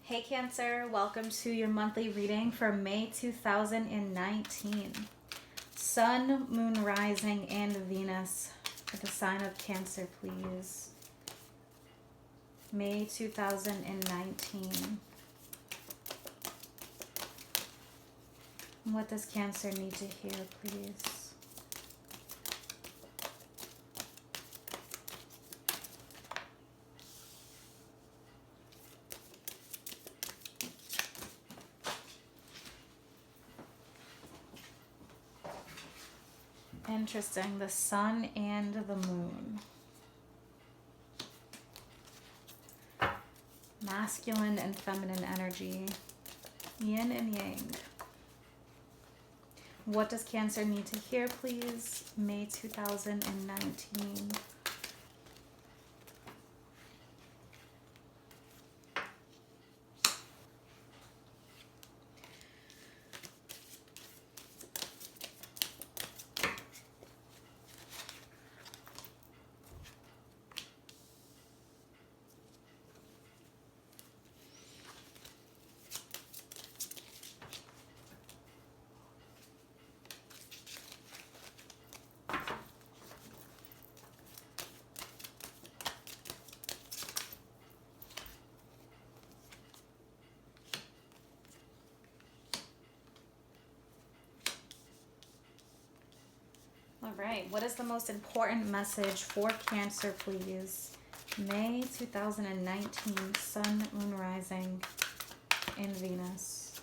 Hey Cancer, welcome to your monthly reading for May 2019. Sun, Moon, Rising, and Venus for the sign of Cancer, please. May 2019. What does Cancer need to hear, please? Interesting. The sun and the moon. Masculine and feminine energy. Yin and yang. What does Cancer need to hear, please? May 2019. All right, what is the most important message for Cancer, please? May 2019, Sun, Moon, Rising, and Venus.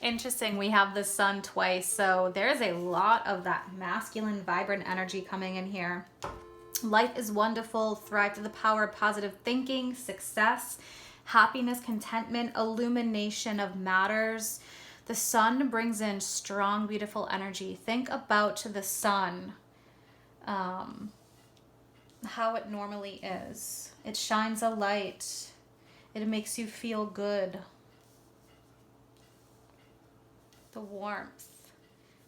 Interesting, we have the sun twice, so there's a lot of that masculine, vibrant energy coming in here. Life is wonderful, thrive to the power of positive thinking, success, happiness, contentment, illumination of matters. The sun brings in strong, beautiful energy. Think about the sun, how it normally is. It shines a light. It makes you feel good. The warmth.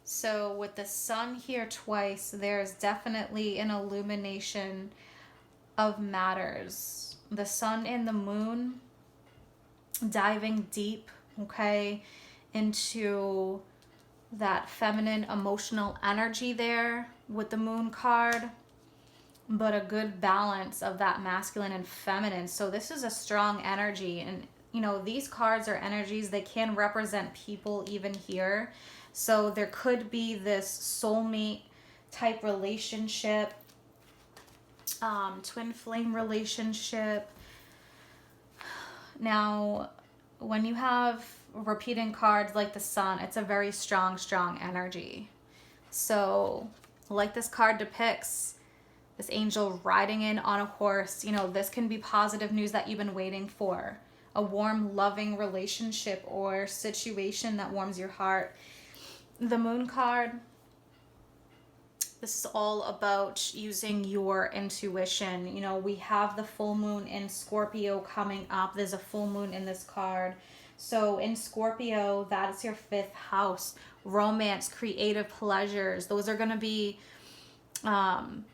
So with the sun here twice, there's definitely an illumination of matters. The sun and the moon diving deep, okay, into that feminine emotional energy there with the moon card, but a good balance of that masculine and feminine. So this is a strong energy, and you know, these cards are energies. They can represent people even here. So there could be this soulmate type relationship, twin flame relationship. Now, when you have repeating cards like the sun, it's a very strong, strong energy. So like this card depicts, this angel riding in on a horse, you know, this can be positive news that you've been waiting for. A warm, loving relationship or situation that warms your heart. The moon card, this is all about using your intuition. You know, we have the full moon in Scorpio coming up. There's a full moon in this card. So in Scorpio, that is your 5th house. Romance, creative pleasures. Those are going to be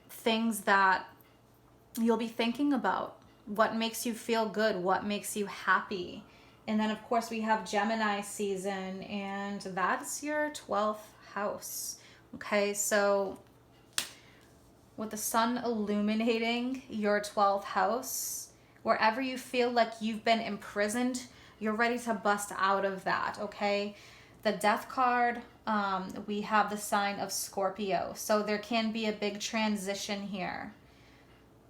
things that you'll be thinking about. What makes you feel good? What makes you happy? And then, of course, we have Gemini season, and that's your 12th house. Okay, so with the sun illuminating your 12th house, wherever you feel like you've been imprisoned, you're ready to bust out of that, okay? The death card, we have the sign of Scorpio. So there can be a big transition here.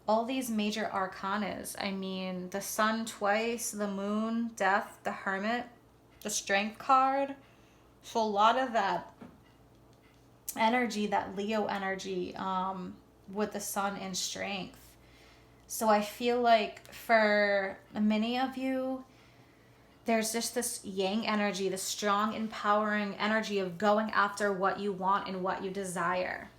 All these major arcanas, I mean, the sun twice, the moon, death, the hermit, the strength card. So a lot of that energy, that Leo energy, with the sun and strength. So I feel like for many of you, there's just this yang energy, this strong, empowering energy of going after what you want and what you desire.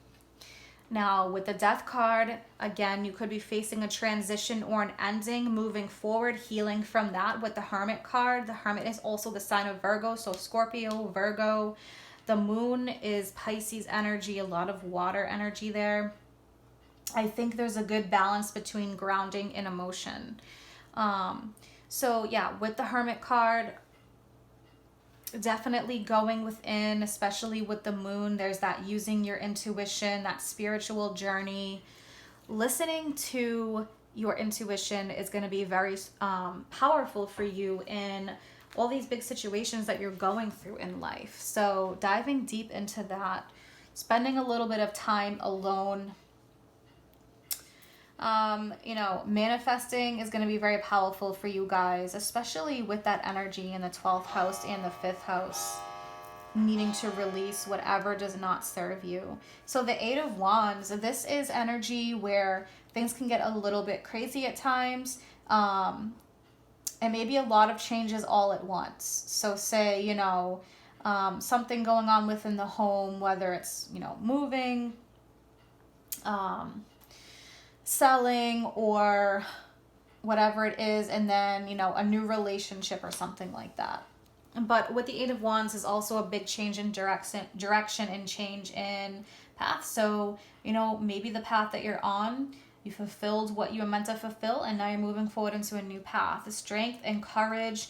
Now, with the Death card, again, you could be facing a transition or an ending, moving forward, healing from that. With the Hermit card, the Hermit is also the sign of Virgo, so Scorpio, Virgo. The Moon is Pisces energy, a lot of water energy there. I think there's a good balance between grounding and emotion. So yeah, with the Hermit card, definitely going within, especially with the Moon, there's that using your intuition, that spiritual journey. Listening to your intuition is going to be very powerful for you in all these big situations that you're going through in life. So diving deep into that, spending a little bit of time alone. Manifesting is going to be very powerful for you guys, especially with that energy in the 12th house and the 5th house, needing to release whatever does not serve you. So the 8 of Wands, this is energy where things can get a little bit crazy at times, and maybe a lot of changes all at once. So say, something going on within the home, whether it's, moving, selling, or whatever it is, and then a new relationship or something like that. But with the 8 of Wands is also a big change in direction and change in path. So maybe the path that you're on, you fulfilled what you were meant to fulfill, and now you're moving forward into a new path. The strength and courage,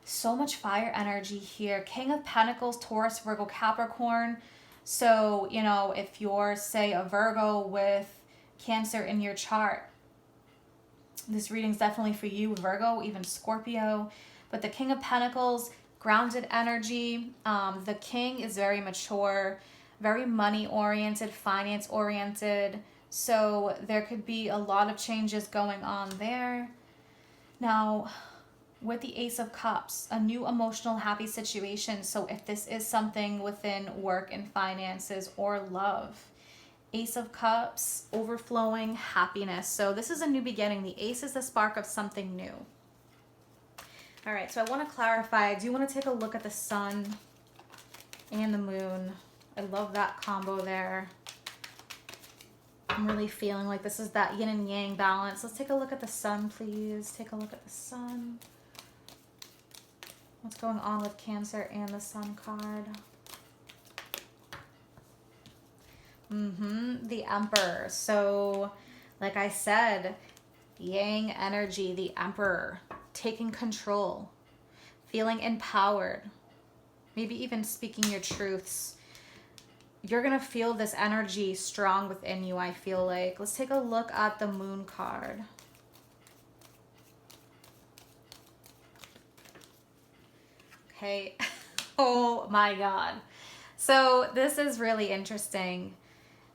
so much fire energy here. King of Pentacles, Taurus, Virgo, Capricorn. So if you're, say, a Virgo with Cancer in your chart, this reading's definitely for you. Virgo, even Scorpio. But the King of Pentacles, grounded energy. The King is very mature, very money oriented, finance oriented. So there could be a lot of changes going on there. Now, with the Ace of Cups, a new emotional happy situation. So if this is something within work and finances or love, Ace of Cups, overflowing happiness. So this is a new beginning. The Ace is the spark of something new. All right, so I want to clarify. I do want to take a look at the Sun and the Moon. I love that combo there. I'm really feeling like this is that yin and yang balance. Let's take a look at the Sun, please. Take a look at the Sun. What's going on with Cancer and the Sun card? The Emperor. So, like I said, yang energy, the Emperor, taking control, feeling empowered, maybe even speaking your truths. You're going to feel this energy strong within you, I feel like. Let's take a look at the Moon card. Okay. Oh my God. So this is really interesting.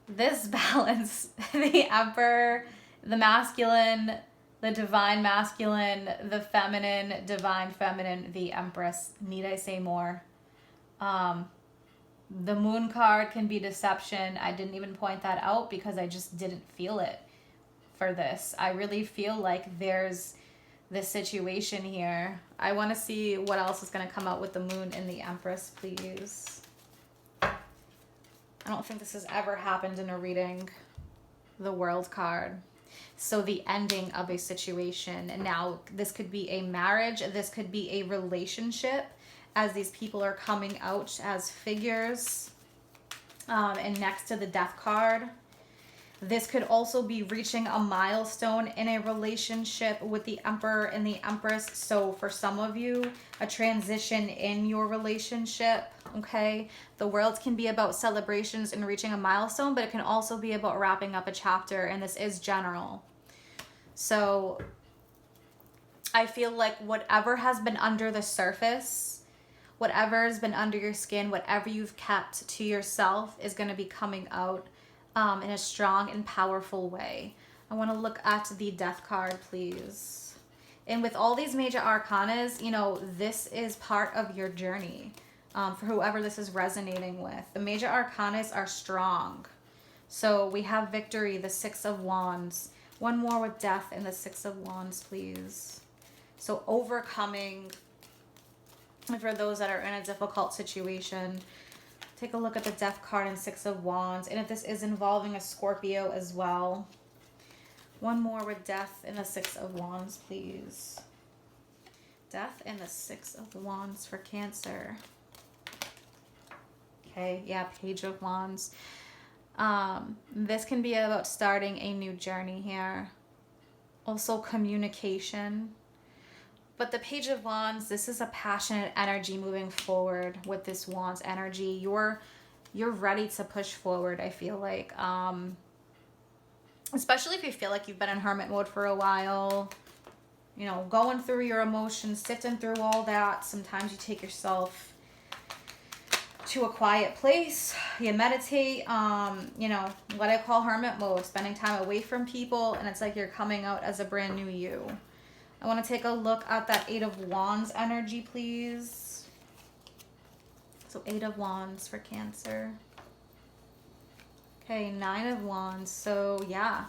This balance, the Emperor, the masculine, the divine masculine, the feminine, divine feminine, the Empress. Need I say more? The Moon card can be deception. I didn't even point that out because I just didn't feel it for this. I really feel like there's this situation here. I want to see what else is going to come out with the Moon and the Empress, please. I don't think this has ever happened in a reading. The World card. So the ending of a situation. And now this could be a marriage. This could be a relationship, as these people are coming out as figures. And next to the Death card, this could also be reaching a milestone in a relationship with the Emperor and the Empress. So for some of you, a transition in your relationship, okay? The World can be about celebrations and reaching a milestone, but it can also be about wrapping up a chapter, and this is general. So I feel like whatever has been under the surface, whatever has been under your skin, whatever you've kept to yourself is going to be coming out in a strong and powerful way. I want to look at the Death card, please. And with all these major arcanas, this is part of your journey. For whoever this is resonating with. The major arcanas are strong. So we have victory, the Six of Wands. One more with Death and the Six of Wands, please. So overcoming, for those that are in a difficult situation. Take a look at the Death card and Six of Wands. And if this is involving a Scorpio as well. One more with Death and the Six of Wands, please. Death and the Six of Wands for Cancer. Okay, yeah, Page of Wands. This can be about starting a new journey here. Also communication. But the Page of Wands, this is a passionate energy moving forward with this Wands energy. You're ready to push forward, I feel like. Especially if you feel like you've been in hermit mode for a while. You know, going through your emotions, sifting through all that. Sometimes you take yourself to a quiet place. You meditate. You know, what I call hermit mode. Spending time away from people. And it's like you're coming out as a brand new you. I want to take a look at that Eight of Wands energy, please. So 8 of Wands for Cancer. Okay, 9 of Wands. So yeah,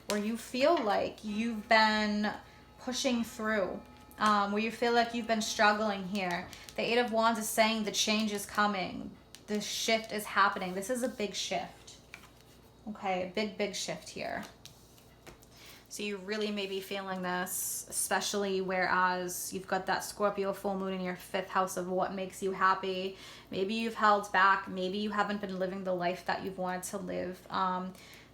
where you feel like you've been pushing through, where you feel like you've been struggling here. The 8 of Wands is saying the change is coming. The shift is happening. This is a big shift. Okay, a big shift here. So you really may be feeling this, especially whereas you've got that Scorpio full moon in your 5th house of what makes you happy. Maybe you've held back. Maybe you haven't been living the life that you've wanted to live.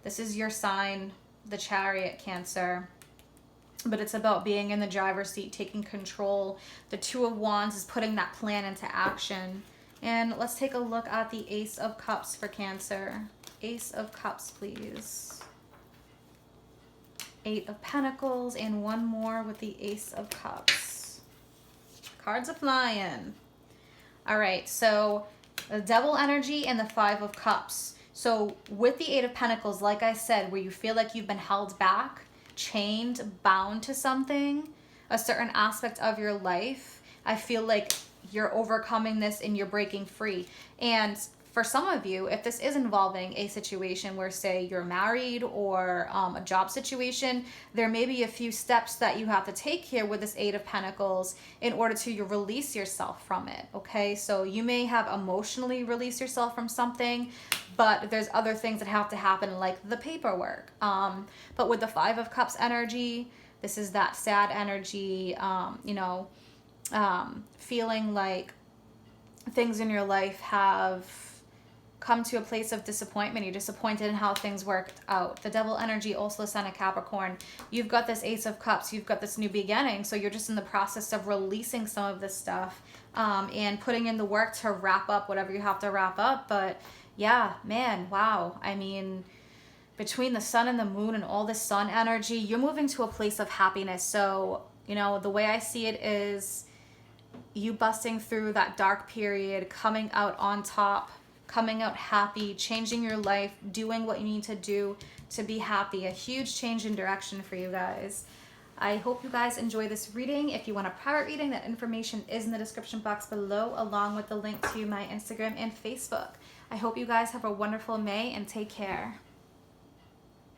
This is your sign, the Chariot, Cancer. But it's about being in the driver's seat, taking control. The 2 of Wands is putting that plan into action. And let's take a look at the Ace of Cups for Cancer. Ace of Cups, please. 8 of Pentacles, and one more with the Ace of Cups. Cards are flying. All right, so the Devil energy and the 5 of Cups. So with the 8 of Pentacles, like I said, where you feel like you've been held back, chained, bound to something, a certain aspect of your life, I feel like you're overcoming this and you're breaking free. And for some of you, if this is involving a situation where, say, you're married or a job situation, there may be a few steps that you have to take here with this 8 of Pentacles in order to release yourself from it, okay? So you may have emotionally released yourself from something, but there's other things that have to happen, like the paperwork. But with the 5 of Cups energy, this is that sad energy, feeling like things in your life have come to a place of disappointment. You're disappointed in how things worked out. The Devil energy, also Sun of Capricorn. You've got this Ace of Cups. You've got this new beginning. So you're just in the process of releasing some of this stuff and putting in the work to wrap up whatever you have to wrap up. But yeah, man, wow. I mean, between the sun and the moon and all this sun energy, you're moving to a place of happiness. So, you know, the way I see it is you busting through that dark period, coming out on top, coming out happy, changing your life, doing what you need to do to be happy. A huge change in direction for you guys. I hope you guys enjoy this reading. If you want a private reading, that information is in the description box below, along with the link to my Instagram and Facebook. I hope you guys have a wonderful May and take care.